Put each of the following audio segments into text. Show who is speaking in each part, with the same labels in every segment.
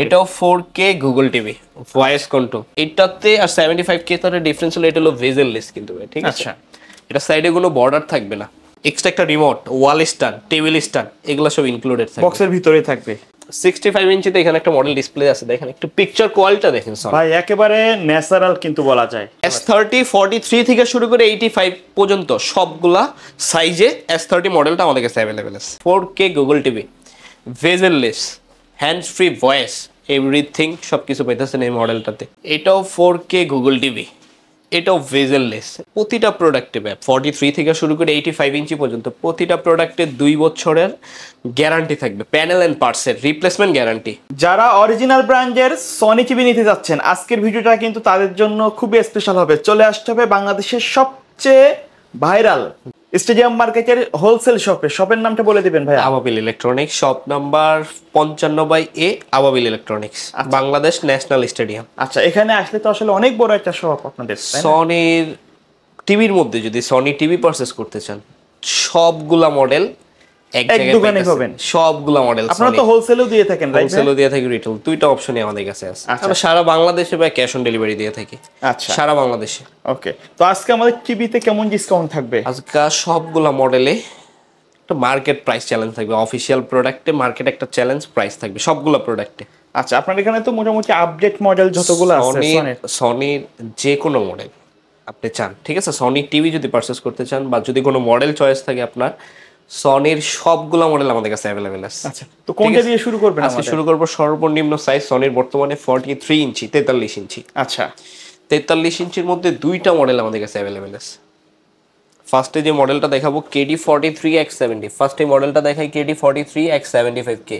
Speaker 1: এটাও 4K Google TV voice control. এটাতে আর 75K তার ডিফারেন্স হলো এটা হলো ভেজেললেস কিন্তু ভাই, ঠিক আছে?
Speaker 2: আচ্ছা,
Speaker 1: এটা সাইডে কোনো বর্ডার থাকবে না। এক্সট্রা একটা remote, wall stand, table stand এগুলো সব ইনক্লুডেড থাকবে।
Speaker 2: বক্সের ভিতরেই থাকবে।
Speaker 1: 65 ইঞ্চিতে এখানে একটা মডেল ডিসপ্লে আছে, দেখেন একটু পিকচার কোয়ালিটিটা দেখেন সব
Speaker 2: ভাই একেবারে ন্যাচারাল কিন্তু বলা যায়।
Speaker 1: S30 43 থেকে শুরু করে 85 পর্যন্ত সবগুলা সাইজে S30 মডেলটা আমাদের কাছে অ্যাভেলেবেল আছে। 4K Google TV, bezel-less, hands free voice, everything সবকিছু পাইতেছেন এই মডেলটাতে। এটাও 4K গুগল টিভি, এটাও ভেজেললেস। প্রতিটা প্রোডাক্টে 43 থেকে শুরু করে 85 ইঞ্চি পর্যন্ত প্রতিটা প্রোডাক্টে 2 বছরের গ্যারান্টি থাকবে, প্যানেল অ্যান্ড পার্টসের রিপ্লেসমেন্ট গ্যারান্টি।
Speaker 2: যারা অরিজিনাল ব্র্যান্ডের সনি টিভি নিতে যাচ্ছেন, আজকের ভিডিওটা কিন্তু তাদের জন্য খুবই স্পেশাল হবে। চলে আসতে হবে বাংলাদেশের সবচেয়ে ভাইরাল স্টেডিয়াম মার্কেটের হোলসেল শপে। শপের নামটা বলে দিবেন ভাই।
Speaker 1: আবাবিল ইলেকট্রনিক্স, শপ নাম্বার 55/A, আবাবিল ইলেকট্রনিক্স, বাংলাদেশ ন্যাশনাল স্টেডিয়াম।
Speaker 2: আচ্ছা, এখানে আসলে তো আসলে অনেক বড় একটা শপ আপনাদের।
Speaker 1: সনির টিভির মধ্যে যদি সনি টিভি পারচেজ করতে চান, সবগুলা মডেল এক জায়গায়
Speaker 2: দোকানে
Speaker 1: পাইতেছেন।
Speaker 2: পাবেন
Speaker 1: সবগুলা মডেল
Speaker 2: আপনারা তো হোলসেলও দিয়ে থাকেন, রাইট?
Speaker 1: হোলসেলও দিয়ে থাকি, রিটেল, দুইটা অপশনই আমাদের কাছে আছে। আমরা সারা বাংলাদেশে বা ক্যাশ অন ডেলিভারি দিয়ে থাকি।
Speaker 2: আচ্ছা,
Speaker 1: সারা বাংলাদেশে।
Speaker 2: ওকে, তো আজকে আমাদের টিভিতে কেমন ডিসকাউন্ট থাকবে?
Speaker 1: আজকে সবগুলা মডেলে একটা মার্কেট প্রাইস চ্যালেঞ্জ থাকবে। অফিশিয়াল প্রোডাক্টে মার্কেট একটা চ্যালেঞ্জ প্রাইস থাকবে সবগুলা প্রোডাক্টে।
Speaker 2: আচ্ছা, আপনার এখানে তো মোটামুটি আপডেট মডেল যতগুলো আছে
Speaker 1: সনির যে কোনো মডেল আপনি চান, ঠিক আছে? সনি টিভি যদি পারচেস করতে চান বা যদি কোনো মডেল চয়েস থাকে আপনার, সনির সবগুলা মডেল আমাদের কাছে অ্যাভেলেবেল আছে।
Speaker 2: আচ্ছা, তো কোনটা দিয়ে শুরু করবেন?
Speaker 1: আজকে শুরু করব সর্বনিম্ন সাইজ সনির বর্তমানে 43 ইঞ্চি, 43 ইঞ্চি।
Speaker 2: আচ্ছা,
Speaker 1: 43 ইঞ্চির মধ্যে দুইটা মডেল আমাদের কাছে অ্যাভেলেবেল আছে। ফার্স্টে যে মডেলটা দেখাবো KD43X70, ফার্স্টে মডেলটা দেখাই KD43X75K।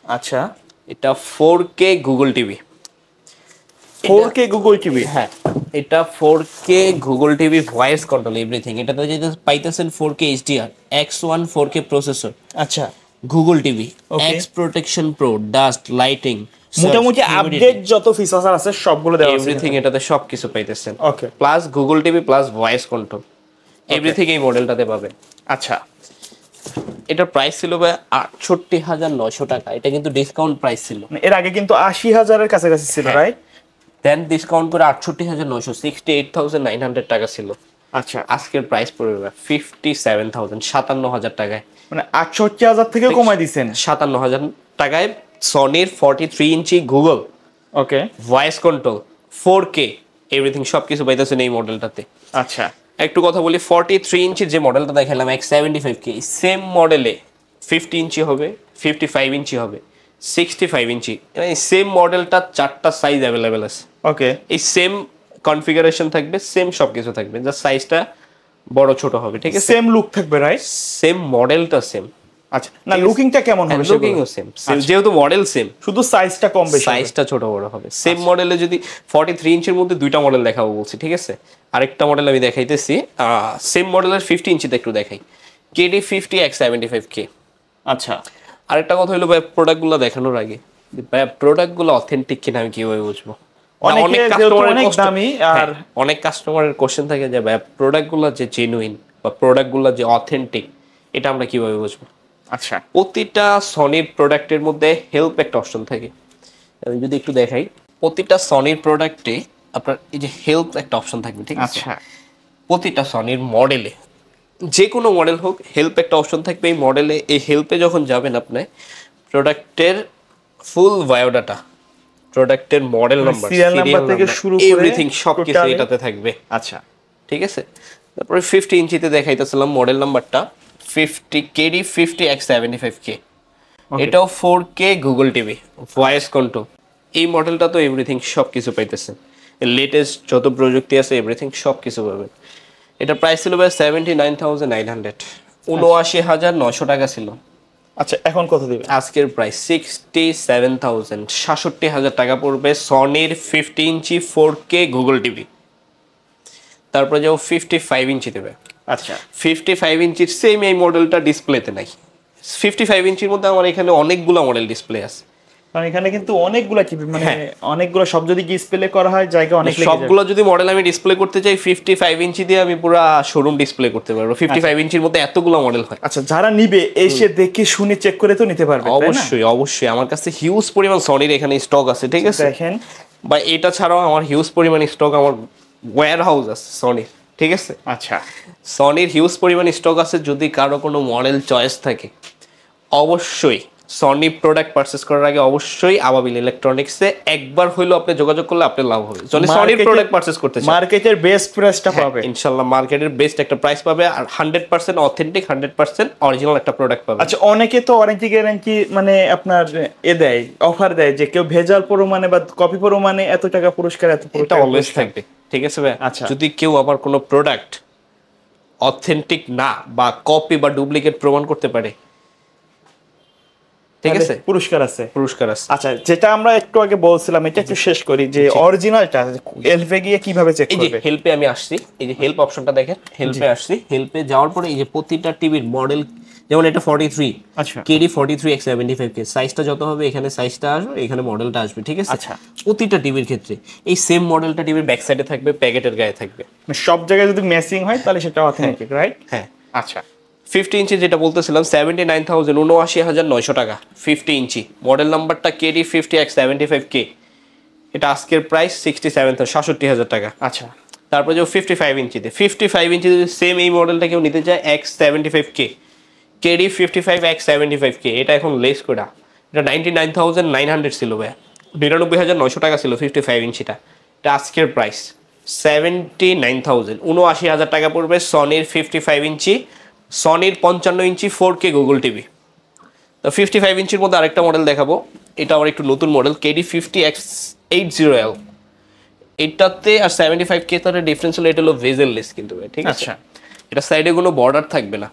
Speaker 2: আচ্ছা,
Speaker 1: এটা 4K Google TV,
Speaker 2: 4K Google TV.
Speaker 1: হ্যাঁ, এটা 4K Google TV voice control everything. এটাতে যেটা পাইতেছেন 4K HDR, X1 4K processor.
Speaker 2: আচ্ছা,
Speaker 1: Google TV, X protection pro, dust, lighting,
Speaker 2: মোটামুটি আপডেট যত ফিচার আছে সবগুলো দেওয়া আছে।
Speaker 1: এভরিথিং এটাতে সবকিছু পাইতেছেন।
Speaker 2: Okay,
Speaker 1: plus Google TV plus voice control everything এই মডেলটাতে পাবেন।
Speaker 2: আচ্ছা,
Speaker 1: এটার প্রাইস ছিল ভাই 68,900 টাকা। এটা কিন্তু ডিসকাউন্ট প্রাইস ছিল।
Speaker 2: এর আগে কিন্তু 80,000-এর কাছাকাছি ছিল, রাইট?
Speaker 1: দেন ডিসকাউন্ট করে 68,900, 68,900 টাকা ছিল।
Speaker 2: আচ্ছা,
Speaker 1: আজকের প্রাইস পড়বে 57,000, 57,000 টাকায়।
Speaker 2: মানে 68,000 থেকে কমাই দিয়েছেন।
Speaker 1: 57,000 টাকায় সনির 43 ইঞ্চি গুগল,
Speaker 2: ওকে,
Speaker 1: ভয়েস কন্ট্রোল, 4K এভরিথিং সবকিছু পাইতেছেন এই মডেলটাতে।
Speaker 2: আচ্ছা,
Speaker 1: একটু কথা বলি, 43 ইঞ্চির যে মডেলটা দেখালাম X75K, সেম মডেলে 50 ইঞ্চি হবে, 55 ইঞ্চি হবে, 65 ইঞ্চি, এই সেম মডেলটা 4টা সাইজ অ্যাভেলেবেল আছে।
Speaker 2: ওকে,
Speaker 1: এই সেম কনফিগারেশন থাকবে, সেম সবকিছু থাকবে, জাস্ট সাইজটা বড় ছোট হবে, ঠিক আছে?
Speaker 2: সেম লুক থাকবে, রাইট?
Speaker 1: সেম মডেলটা সেম।
Speaker 2: আচ্ছা, না লুকিংটা কেমন হবে?
Speaker 1: লুকিংও সেম, যেহেতু মডেল সেম,
Speaker 2: শুধু সাইজটা কম বেশি,
Speaker 1: সাইজটা ছোট বড় হবে। সেম মডেলে যদি 43 ইঞ্চির মধ্যে দুইটা মডেল দেখাবো বলছি, ঠিক আছে? আরেকটা মডেল আমি দেখাইতেছি, সেম মডেলের 50 ইঞ্চিতে একটু দেখাই, KD50X75K।
Speaker 2: আচ্ছা,
Speaker 1: আরেকটা কথা হলো ভাই, প্রোডাক্টগুলো দেখানোর আগে ভাই প্রোডাক্টগুলো অথেন্টিক কিনা আমি কিভাবে বুঝবো?
Speaker 2: অনেক দামি আর
Speaker 1: অনেক কাস্টমারের কোশ্চেন থাকে যে ভাই প্রোডাক্টগুলো যে জেনুইন বা প্রোডাক্টগুলো যে অথেন্টিক, এটা আমরা কিভাবে বুঝবো?
Speaker 2: আচ্ছা,
Speaker 1: প্রতিটা সনির প্রোডাক্টের মধ্যে হেল্প একটা অপশন থাকে। আমি যদি একটু দেখাই, প্রতিটা সনির প্রোডাক্টে আপনার এই যে হেল্প একটা অপশন থাকবে, ঠিক আছে?
Speaker 2: আচ্ছা,
Speaker 1: প্রতিটা সনির মডেলে, যে কোনো মডেল হোক, হেল্প একটা অপশন থাকবে এই মডেলে। এই হেল্পে যখন যাবেন আপনি, প্রোডাক্টের ফুল বায়োডাটা, প্রোডাক্টের মডেল নাম্বার,
Speaker 2: সিরিয়াল নাম্বার থেকে শুরু করে
Speaker 1: এভরিথিং সবকিছু এটাতে থাকবে।
Speaker 2: আচ্ছা,
Speaker 1: ঠিক আছে? তারপরে 50 ইঞ্চিতে দেখাইতেছিলাম মডেল নাম্বারটা 50 KD50X75K। এটাও 4K Google TV, voice control. এই মডেলটা তো এভরিথিং সবকিছু পাইতেছেন, লেটেস্ট যত প্রযুক্তি আছে এভরিথিং সবকিছু পাবেন। এটা প্রাইস ছিল ভাই 79,900, 79,900 টাকা ছিল।
Speaker 2: আচ্ছা, এখন কত দিবেন?
Speaker 1: আজকের প্রাইস 67,000, 67,000 টাকা পড়বে সনির 50 ইঞ্চি 4K গুগল টিভি। তারপরে যাও 55 ইঞ্চি দেবে।
Speaker 2: আচ্ছা,
Speaker 1: 55 ইঞ্চির সেম এই মডেলটা ডিসপ্লেতে নাই। 55 ইঞ্চির মধ্যে আমার এখানে অনেকগুলো মডেল ডিসপ্লে আছে।
Speaker 2: কারণ এখানে কিন্তু অনেকগুলো টিভি মানে অনেকগুলো সব যদি ডিসপ্লে করা হয় জায়গা অনেক লেগে যাবে।
Speaker 1: সবগুলো যদি মডেল আমি ডিসপ্লে করতে চাই 55 ইঞ্চি দিয়ে আমি পুরো শোরুম ডিসপ্লে করতে পারবো। 55 ইঞ্চির মধ্যে এতগুলো মডেল হয়।
Speaker 2: আচ্ছা, যারা নিবে এসে দেখে শুনে চেক করে তো নিতে পারবে।
Speaker 1: অবশ্যই অবশ্যই, আমার কাছে হিউজ পরিমাণ সনির এখানে স্টক আছে, ঠিক আছে?
Speaker 2: দেখেন,
Speaker 1: বা এটা ছাড়াও আমার হিউজ পরিমাণ স্টক আমার ওয়্যার হাউস আছে সনির, ঠিক আছে?
Speaker 2: আচ্ছা,
Speaker 1: সনির হিউজ পরিমাণ স্টক আছে। যদি কারো কোনো মডেল চয়েস থাকে অবশ্যই সনি প্রোডাক্ট পারচেজ করার আগে অবশ্যই আবাবিল ইলেকট্রনিক্সে একবার হইলো আপনি যোগাযোগ করলে আপনার লাভ হবে। যদি সনির প্রোডাক্ট পারচেজ করতে চান
Speaker 2: মার্কেটের বেস্ট প্রাইসটা পাবে
Speaker 1: ইনশাআল্লাহ, মার্কেটের বেস্ট একটা প্রাইস পাবে আর 100% অথেন্টিক 100% অরিজিনাল একটা প্রোডাক্ট পাবে।
Speaker 2: আচ্ছা, অনেকে তো ওয়ারেন্টি গ্যারান্টি মানে আপনার দেয়, অফার দেয় যে কেউ ভেজাল প্রমাণে বা কপি প্রমাণে এত টাকা পুরস্কার, এত
Speaker 1: এটা অলওয়েজ থাকবে, ঠিক আছে ভাই?
Speaker 2: আচ্ছা,
Speaker 1: যদি কেউ আবার কোনো প্রোডাক্ট অথেন্টিক না বা কপি বা ডুপ্লিকেট প্রমাণ করতে পারে, ঠিক আছে,
Speaker 2: পুরস্কার আছে,
Speaker 1: পুরস্কার আছে।
Speaker 2: আচ্ছা, যেটা আমরা একটু আগে বলছিলাম এটা একটু শেষ করি যে অরিজিনালটা হেল্পে গিয়ে কিভাবে চেক
Speaker 1: এই যে
Speaker 2: করবে।
Speaker 1: হেল্পে আমি আসছি, এই যে হেল্প অপশনটা দেখেন, হেল্পে আসছি। হেল্পে যাওয়ার পরে এই যে প্রতিটা টিভির মডেল, যেমন এটা 43
Speaker 2: আচ্ছা,
Speaker 1: কেডি 43X75K সাইজটা যত হবে এখানে সাইজটা আসবে, এখানে মডেলটা আসবে, ঠিক আছে?
Speaker 2: আচ্ছা,
Speaker 1: প্রতিটা টিভির ক্ষেত্রে এই সেম মডেলটা টিভির ব্যাক সাইডে থাকবে, প্যাকেটের গায়ে থাকবে।
Speaker 2: সব জায়গায় যদি ম্যাচিং হয় তাহলে সেটা অথেন্টিক, রাইট?
Speaker 1: হ্যাঁ,
Speaker 2: আচ্ছা,
Speaker 1: 50 ইঞ্চি যেটা বলতেছিলাম 79,000 79,900 টাকা। 50 ইঞ্চি মডেল নাম্বারটা কেডি 50X75K, এটা আজকের প্রাইস 67,000 টাকা।
Speaker 2: আচ্ছা,
Speaker 1: তারপর যে 55 ইঞ্চিতে 55 ইঞ্চি যদি সেম এই মডেলটা কেউ নিতে চায় X75K, কেডি 55X75K, এটা এখন লেস করে এটা 99,900 ছিল ভাই, 99,900 টাকা ছিল 55 ইঞ্চিটা। এটা আজকের প্রাইস 79,000 79,000 টাকা পড়বে। সনির 55 ইঞ্চি, সনির 55 ইঞ্চি 4K গুগল টিভি। তো 55 ইঞ্চির মধ্যে আরেকটা মডেল দেখাবো, এটা আমার একটু নতুন মডেল কেডি 50X80L। এটাতে আর 75K তার ডিফারেন্স হলো এটা হলো ভেজেললেস কিন্তু ভাই, ঠিক আছে?
Speaker 2: আচ্ছা,
Speaker 1: এটা সাইডে কোনো বর্ডার থাকবে না,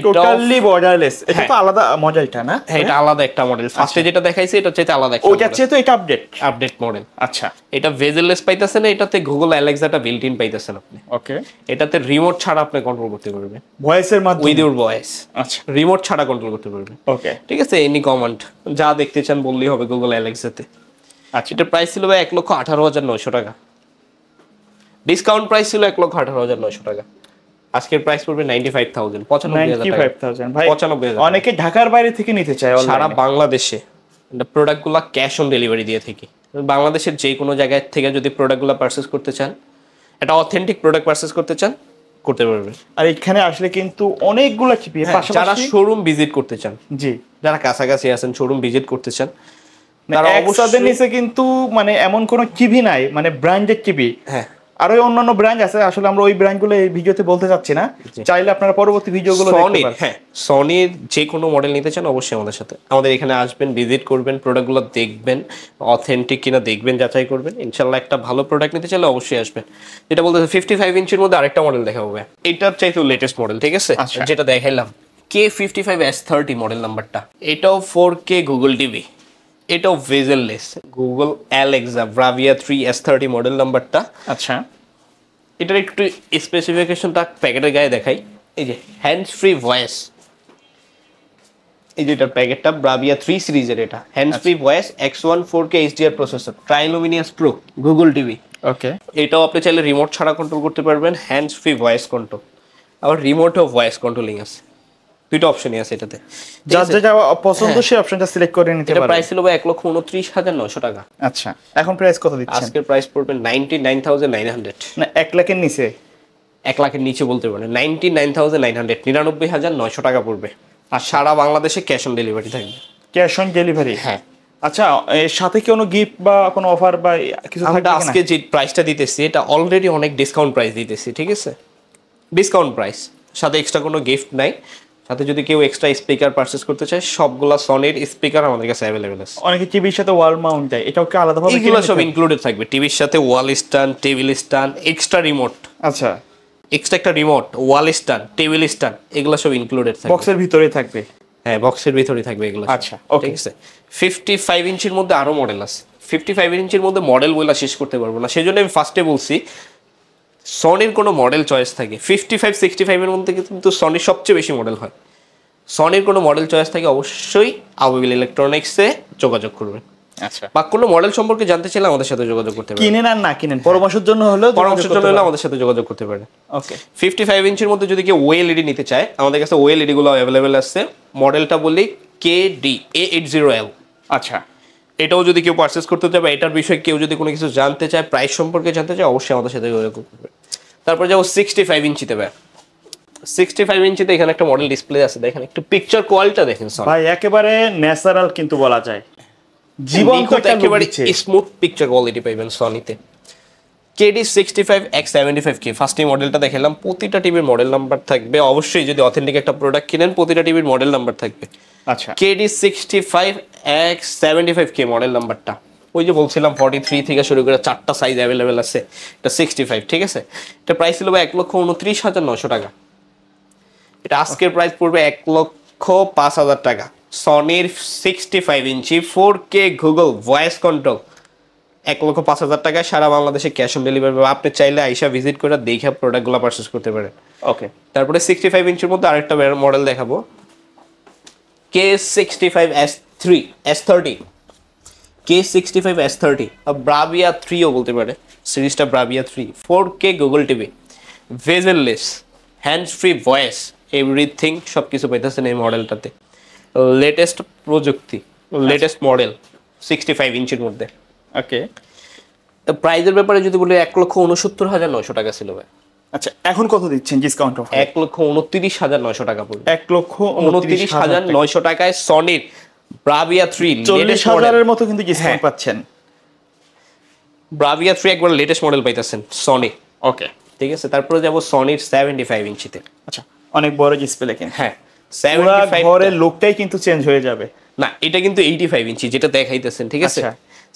Speaker 2: টোটালি বর্ডারলেস। এটা তো আলাদা মডেলটা না?
Speaker 1: হ্যাঁ, এটা আলাদা একটা মডেল। ফার্স্টে যেটা দেখাইছে এটা হচ্ছে আলাদা একটা,
Speaker 2: ওইটার চেয়ে তো এটা
Speaker 1: আপডেট মডেল।
Speaker 2: আচ্ছা,
Speaker 1: এটা ভেজেললেস পাইতেছেন, এটাতে গুগল অ্যালেক্সাটা বিল্ট ইন পাইতেছেন আপনি।
Speaker 2: ওকে,
Speaker 1: এটাতে রিমোট ছাড়া আপনি কন্ট্রোল করতে পারবেন,
Speaker 2: ভয়েসের মাধ্যমে,
Speaker 1: উইথ ইউর ভয়েস।
Speaker 2: আচ্ছা,
Speaker 1: রিমোট ছাড়া কন্ট্রোল করতে পারবেন,
Speaker 2: ওকে,
Speaker 1: ঠিক আছে? এনি কমান্ড যা দেখতে চান বললেই হবে গুগল অ্যালেক্সাতে।
Speaker 2: আচ্ছা,
Speaker 1: এটার প্রাইস ছিল ভাই 1,18,900 টাকা। ডিসকাউন্ট প্রাইস ছিল 1,18,900 টাকা। আজকের প্রাইস পড়বে 95,000
Speaker 2: 95,000 ভাই।
Speaker 1: 95,000
Speaker 2: অনেকে ঢাকার বাইরে থেকে নিতে চায়
Speaker 1: সারা বাংলাদেশে প্রোডাক্টগুলো ক্যাশ অন ডেলিভারি দিয়ে থাকি। বাংলাদেশের যে কোনো জায়গায় থেকে যদি প্রোডাক্টগুলো পারচেস করতে চান, একটা অথেন্টিক প্রোডাক্ট পারচেস করতে চান, করতে পারবেন।
Speaker 2: আর এখানে আসলে কিন্তু অনেকগুলো টিভি
Speaker 1: যারা শোরুম ভিজিট করতে চান,
Speaker 2: জি,
Speaker 1: যারা কাছাকাছি আছেন শোরুম ভিজিট করতে চান,
Speaker 2: তারা অবশ্যই নিচে কিন্তু মানে এমন কোনো টিভি নাই মানে ব্র্যান্ডেড টিভি।
Speaker 1: হ্যাঁ,
Speaker 2: আরো অন্যান্য ব্র্যান্ড আছে, আসলে আমরা ওই ব্র্যান্ডগুলো এই ভিডিওতে বলতে চাচ্ছি না, চাইলে আপনারা পরবর্তী ভিডিওগুলো দেখতে পারেন।
Speaker 1: হ্যাঁ, সনির যে কোনো মডেল নিতে চান অবশ্যই আমাদের সাথে, আমাদের এখানে আসবেন, ভিজিট করবেন, প্রোডাক্টগুলো দেখবেন, অথেন্টিক কিনা দেখবেন, যাচাই করবেন। ইনশাল্লাহ একটা ভালো প্রোডাক্ট নিতে চাইলে অবশ্যই আসবেন। যেটা বলতেছে 55 ইঞ্চির মধ্যে আরেকটা মডেল দেখাবো, এটার চাইতে লেটেস্ট মডেল, ঠিক আছে? যেটা দেখাইলাম K55S30 মডেল নাম্বারটা, এটাও 4K গুগল টিভি, এটাও bezel-less, Google Alexa Bravia 3S30 model নাম্বারটা।
Speaker 2: আচ্ছা,
Speaker 1: এটার একটু স্পেসিফিকেশনটা প্যাকেটের গায়ে দেখাই। এই যে হ্যান্ডস ফ্রি ভয়েস, এই যে এটার প্যাকেটটা ব্রাভিয়া 3 সিরিজের, এটা hands free voice X1 4K HDR processor, Triluminos pro Google TV.
Speaker 2: Okay,
Speaker 1: এটাও আপনি চাইলে রিমোট ছাড়া কন্ট্রোল করতে পারবেন, হ্যান্ডস ফ্রি ভয়েস কন্ট্রোল, আবার রিমোটও ভয়েস কন্ট্রোলিং আছে, দুইটা অপশনই আছে এটাতে।
Speaker 2: যার যেটা পছন্দ সেই অপশনটা সিলেক্ট করে নিতে পারবেন।
Speaker 1: এটা প্রাইস ছিল 1,29,900 টাকা।
Speaker 2: আচ্ছা, এখন প্রাইস কত দিচ্ছেন?
Speaker 1: আজকের প্রাইস পড়বে 99,900,
Speaker 2: না 1 লাখের নিচে?
Speaker 1: 1 লাখের নিচে বলতে পারেন, 99,900 99,900 টাকা পড়বে। আর সারা বাংলাদেশে ক্যাশ অন ডেলিভারি থাকবে।
Speaker 2: Cash on delivery?
Speaker 1: হ্যাঁ।
Speaker 2: আচ্ছা, এর সাথে কি কোনো গিফট বা কোনো অফার বা কিছু থাকবে
Speaker 1: আমরা
Speaker 2: কিনা?
Speaker 1: আজকে যে প্রাইসটা দিতেছি এটা অলরেডি অনেক ডিসকাউন্ট প্রাইস দিতেছি, ঠিক আছে? ডিসকাউন্ট প্রাইস, সাথে এক্সট্রা কোনো গিফট নাই। সাথে যদি কেউ এক্সট্রা স্পিকার পারচেজ করতে চায়, সবগুলা সনির স্পিকার আমাদের কাছে অ্যাভেলেবেল আছে।
Speaker 2: অনেকে টিভির সাথে ওয়াল মাউন্ট দেয়, এটাও কি আলাদাভাবে?
Speaker 1: এগুলো সব ইনক্লুডেড থাকবে, টিভির সাথে wall stand, table stand, extra remote.
Speaker 2: আচ্ছা,
Speaker 1: এক্সট্রা একটা remote, wall stand, table stand, এগুলো সব ইনক্লুডেড থাকবে।
Speaker 2: বক্সের ভিতরেই থাকবে?
Speaker 1: হ্যাঁ, বক্সের ভিতরেই থাকবে এগুলো।
Speaker 2: আচ্ছা,
Speaker 1: ঠিক আছে। 55 ইঞ্চির মধ্যে আরো মডেল আছে। 55 ইঞ্চির মধ্যে মডেল বইলা শেষ করতে পারবো না, সেজন্য আমি ফার্স্টে বলছি সনির কোনো মডেল চয়েস থাকে। 55 65 এর মধ্যে কিন্তু সনির সবচেয়ে বেশি মডেল হয়। সনির কোনো মডেল চয়েস থাকে অবশ্যই আবাবিল ইলেকট্রনিক্সে যোগাযোগ করবেন।
Speaker 2: আচ্ছা,
Speaker 1: বা কোনো মডেল সম্পর্কে জানতে চাইলে আমাদের সাথে যোগাযোগ করতে পারেন।
Speaker 2: কিনেন আর না কিনেন পরামর্শের জন্য হলেও
Speaker 1: পরামর্শের জন্য হলে আমাদের সাথে যোগাযোগ করতে পারেন।
Speaker 2: ওকে,
Speaker 1: 55 ইঞ্চির মধ্যে যদি কেউ ওএলইডি নিতে চায় আমাদের কাছে ওএলইডি গুলো অ্যাভেলেবেল আছে। মডেলটা বলি KD A80L।
Speaker 2: আচ্ছা,
Speaker 1: এটাও যদি কেউ পারচেস করতে চায় বা এটার বিষয়ে কেউ যদি কোনো কিছু জানতে চায়, প্রাইস সম্পর্কে জানতে চায়, অবশ্যই আমাদের সাথে যোগাযোগ করবে। তারপর যাবো 65 ইঞ্চিতে। 65 ইঞ্চিতে এখানে একটা মডেল ডিসপ্লে আছে, দেখেন একটু পিকচার কোয়ালিটিটা দেখেন
Speaker 2: ভাই একেবারে ন্যাচারাল কিন্তু বলা যায়, জীবন্ত একটা
Speaker 1: একেবারে
Speaker 2: লুক দিচ্ছে।
Speaker 1: স্মুথ পিকচার কোয়ালিটি পাইবেন সনিতে। KD65X75K ফার্স্ট এই মডেলটা দেখালাম। প্রতিটা টিভির মডেল নাম্বার থাকবে, অবশ্যই যদি অথেন্টিক একটা প্রোডাক্ট কিনেন প্রতিটা টিভির মডেল নাম্বার থাকবে।
Speaker 2: আচ্ছা,
Speaker 1: KD65X75K মডেল নাম্বারটা, ওই যে বলছিলাম 43 থেকে শুরু করে 4টা সাইজ অ্যাভেলেবেল আছে। এটা 65, ঠিক আছে। এটা প্রাইস ছিল 1,29,900 টাকা। এটা আজকের প্রাইস পড়বে 1,05,000 টাকা। সনির 65 ইঞ্চি 4K গুগল ভয়েস কন্ট্রোল 1,05,000 টাকায় সারা বাংলাদেশে ক্যাশ অন ডেলিভারি পাবে। আপনি চাইলে আইসা ভিজিট করে দেখে প্রোডাক্টগুলো পারচেস করতে পারেন।
Speaker 2: ওকে,
Speaker 1: তারপরে 65 ইঞ্চির মধ্যে আরেকটা মডেল দেখাবো, K65S30 K65S30 ব্রাভিয়া 3ও বলতে পারে, সিরিজটা Bravia 3 4K Google TV, bezel-less, hands free voice, everything সব কিছু পাইতেছেন এই মডেলটাতে। লেটেস্ট প্রযুক্তি, লেটেস্ট মডেল 65 ইঞ্চির মধ্যে।
Speaker 2: ওকে,
Speaker 1: প্রাইজের ব্যাপারে যদি বলি 1,69,900 টাকা ছিল ভাই।
Speaker 2: আচ্ছা, এখন কত দিচ্ছেন ডিসকাউন্ট অফার?
Speaker 1: 1,29,900 টাকা পড়বে।
Speaker 2: 1,29,900
Speaker 1: টাকায় সনির ব্রাভিয়া 3
Speaker 2: 40,000 এর মতো কিন্তু ডিসকাউন্ট পাচ্ছেন।
Speaker 1: ব্রাভিয়া 3 একবার লেটেস্ট মডেল পাইতেছেন সনি।
Speaker 2: ওকে,
Speaker 1: ঠিক আছে। তারপরে যাব সনির 75 ইঞ্চিতে।
Speaker 2: আচ্ছা, অনেক বড় ডিসপ্লে কিন্তু।
Speaker 1: হ্যাঁ,
Speaker 2: পুরো
Speaker 1: 75
Speaker 2: ঘরের লুকটাই কিন্তু চেঞ্জ হয়ে যাবে।
Speaker 1: না, এটা কিন্তু 85 ইঞ্চি যেটা দেখাইতেছেন, ঠিক আছে।
Speaker 2: আচ্ছা।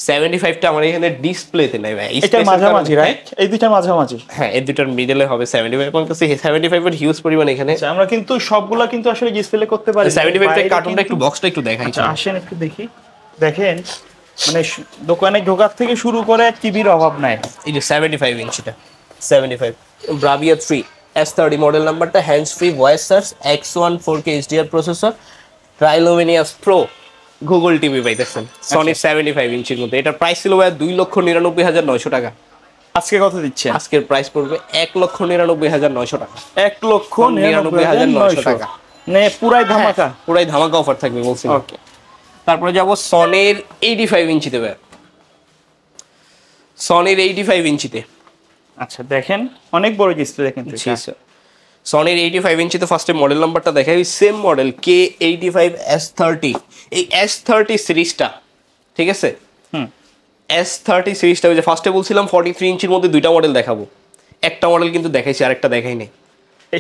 Speaker 1: 75টা আমার এখানে ডিসপ্লেতে নাই ভাই,
Speaker 2: এটা মাঝামাঝি, রাইট? এই দুইটা মাঝামাঝি।
Speaker 1: হ্যাঁ, এই দুটার মিডলে হবে 75। এবং কাছে 75 এর হিউজ পরিমাণ এখানে।
Speaker 2: আচ্ছা, আমরা কিন্তু সবগুলা কিন্তু আসলে ডিসপ্লে করতে পারি।
Speaker 1: 75 টা কার্টুনটা একটু বক্সটা একটু দেখাই।
Speaker 2: আচ্ছা, আসেন একটু দেখি। দেখেন, মানে দোকানে ঢোকার থেকে শুরু করে টিভির অভাব নাই।
Speaker 1: এই যে 75 ইঞ্চিটা, 75 ব্রাভিয়া 3 S30 মডেল নাম্বারটা, hands free voice search, X1 4K HDR processor, Triluminos pro Google TV পাইতেছেন সনি 75 ইঞ্চির মধ্যে। এটার প্রাইস ছিল 2,99,900 টাকা।
Speaker 2: আজকে কত দিচ্ছেন?
Speaker 1: আজকের প্রাইস পড়বে 1,99,900 টাকা।
Speaker 2: 1,99,900 টাকা, মানে পুরাই ধামাকা।
Speaker 1: পুরাই ধামাকা অফার থাকবে বলছি।
Speaker 2: ওকে,
Speaker 1: তারপরে যাব সনির 85 ইঞ্চিতে ভাই। সনির 85 ইঞ্চিতে।
Speaker 2: আচ্ছা, দেখেন অনেক বড় ডিসপ্লে কিন্তু।
Speaker 1: সনির 85 ইঞ্চিতে ফার্স্টে মডেল নাম্বারটা দেখাই, সেম মডেল K85S30। এই S30 সিরিজটা, ঠিক আছে। S30 সিরিজটা ওই যে ফার্স্টে বলছিলাম 43 ইঞ্চির মধ্যে দুইটা মডেল দেখাবো, একটা মডেল কিন্তু দেখাইছি, আরেকটা দেখাই নাই।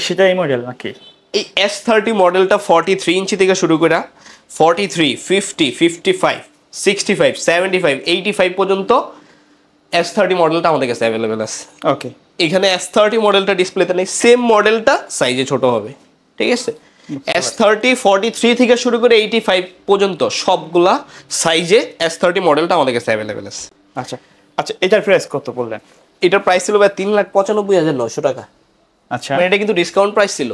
Speaker 2: সেটাই মডেল নাকি?
Speaker 1: এই S30 মডেলটা 43 ইঞ্চি থেকে শুরু করে 43, 50, 55, 65, 75, 85 পর্যন্ত S30 মডেলটা আমাদের কাছে অ্যাভেলেবেল আছে।
Speaker 2: ওকে,
Speaker 1: এখানে S30 মডেলটা ডিসপ্লেতে নেই, সেম মডেলটা সাইজে ছোট হবে, ঠিক আছে। S30 43 থেকে শুরু করে 85 পর্যন্ত সবগুলা সাইজে S30 মডেলটা আমাদের কাছে অ্যাভেলেবেল আছে।
Speaker 2: আচ্ছা আচ্ছা, এটার প্রাইস কত বললেন?
Speaker 1: এটার প্রাইস ছিল 3,95,900 টাকা।
Speaker 2: আচ্ছা,
Speaker 1: এটা কিন্তু ডিসকাউন্ট প্রাইস ছিল।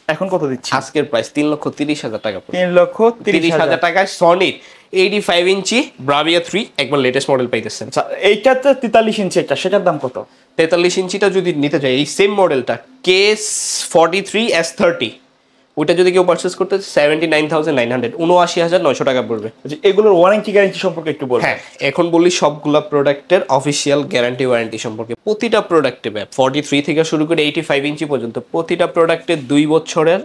Speaker 2: এখন কত দিচ্ছি?
Speaker 1: আজকের প্রাইস 3,30,000 টাকা।
Speaker 2: 3,30,000
Speaker 1: টাকায় সনির 85 ইঞ্চি ব্রাভিয়া 3 একবার লেটেস্ট মডেল পাইতেছেন।
Speaker 2: আচ্ছা, এইটাতে 43 ইঞ্চি একটা, সেটার দাম কত?
Speaker 1: 43 ইঞ্চিটা যদি নিতে চাই এই সেম মডেলটা K43S30, ওইটা যদি কেউ পারচেস করতে 79,900, 79,900 টাকা পড়বে।
Speaker 2: এগুলোর ওয়ারেন্টি গ্যারান্টি সম্পর্কে একটু বলুন।
Speaker 1: হ্যাঁ, এখন বলি সবগুলা প্রোডাক্টের অফিসিয়াল গ্যারান্টি ওয়ারেন্টি সম্পর্কে। প্রতিটা প্রোডাক্টে 43 থেকে শুরু করে 85 ইঞ্চি পর্যন্ত প্রতিটা প্রোডাক্টে 2 বছরের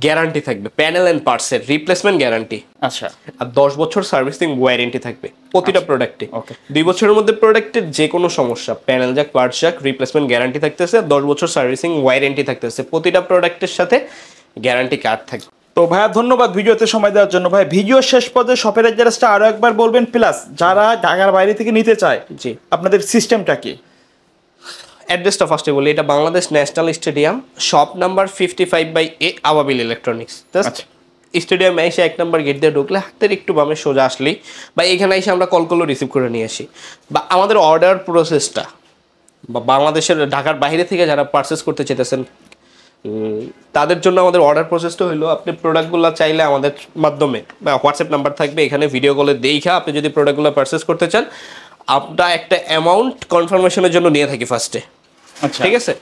Speaker 1: গ্যারান্টি থাকবে, প্যানেল এন্ড পার্টসের রিপ্লেসমেন্ট গ্যারান্টি।
Speaker 2: আচ্ছা,
Speaker 1: আর 10 বছর সার্ভিসিং ওয়ারেন্টি থাকবে প্রতিটা প্রোডাক্টে।
Speaker 2: ওকে,
Speaker 1: 2 বছরের মধ্যে প্রোডাক্টের যে কোনো সমস্যা, প্যানেল যাক, পার্টস যাক, রিপ্লেসমেন্ট গ্যারান্টি থাকতেছে, 10 বছর সার্ভিসিং ওয়ারেন্টি থাকতেছে, প্রতিটা প্রোডাক্টের সাথে গ্যারান্টি কার্ড থাকবে।
Speaker 2: তো ভাইয়া ধন্যবাদ ভিডিওতে সময় দেওয়ার জন্য। ভাই, ভিডিও শেষ পর্যন্ত শপের অ্যাড্রেসটা আরো একবার বলবেন, প্লাস যারা ঢাকার বাইরে থেকে নিতে চায়,
Speaker 1: জি,
Speaker 2: আপনাদের সিস্টেমটা কি?
Speaker 1: অ্যাড্রেসটা ফার্স্টে বলি, এটা Bangladesh national stadium, shop number 55/A, আবাবিল ইলেকট্রনিক্স। স্টেডিয়ামে এসে 1 নম্বর গেট দিয়ে ঢুকলে হাতের একটু বামে সোজা আসলেই, বা এখানে এসে আমরা কলগুলো রিসিভ করে নিয়ে আসি, বা আমাদের অর্ডার প্রসেসটা, বা বাংলাদেশের ঢাকার বাইরে থেকে যারা পারচেস করতে চাইতেছেন তাদের জন্য আমাদের অর্ডার প্রসেসটা হলো আপনি প্রোডাক্টগুলো চাইলে আমাদের মাধ্যমে বা হোয়াটসঅ্যাপ নাম্বার থাকবে এখানে ভিডিও কলে দেখা আপনি যদি প্রোডাক্টগুলো পারচেস করতে চান আমরা একটা অ্যামাউন্ট কনফার্মেশনের জন্য নিয়ে থাকি ফার্স্টে।
Speaker 2: আচ্ছা,
Speaker 1: ঠিক আছে,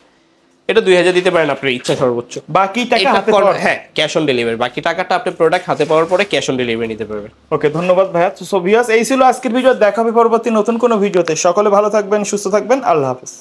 Speaker 1: এটা 2000 দিতে পারেন আপনার ইচ্ছা সর্বোচ্চ।
Speaker 2: বাকি টাকা হাতে পাওয়ার,
Speaker 1: হ্যাঁ ক্যাশ অন ডেলিভারি, বাকি টাকাটা আপনি প্রোডাক্ট হাতে পাওয়ার পরে ক্যাশ অন ডেলিভারি নিতে পারবেন।
Speaker 2: ওকে, ধন্যবাদ ভাইয়া। সো ভিউয়ার্স, এই ছিল আজকের ভিডিও। দেখা হবে পরবর্তী নতুন কোনো ভিডিওতে। সকলে ভালো থাকবেন, সুস্থ থাকবেন, আল্লাহ হাফেজ।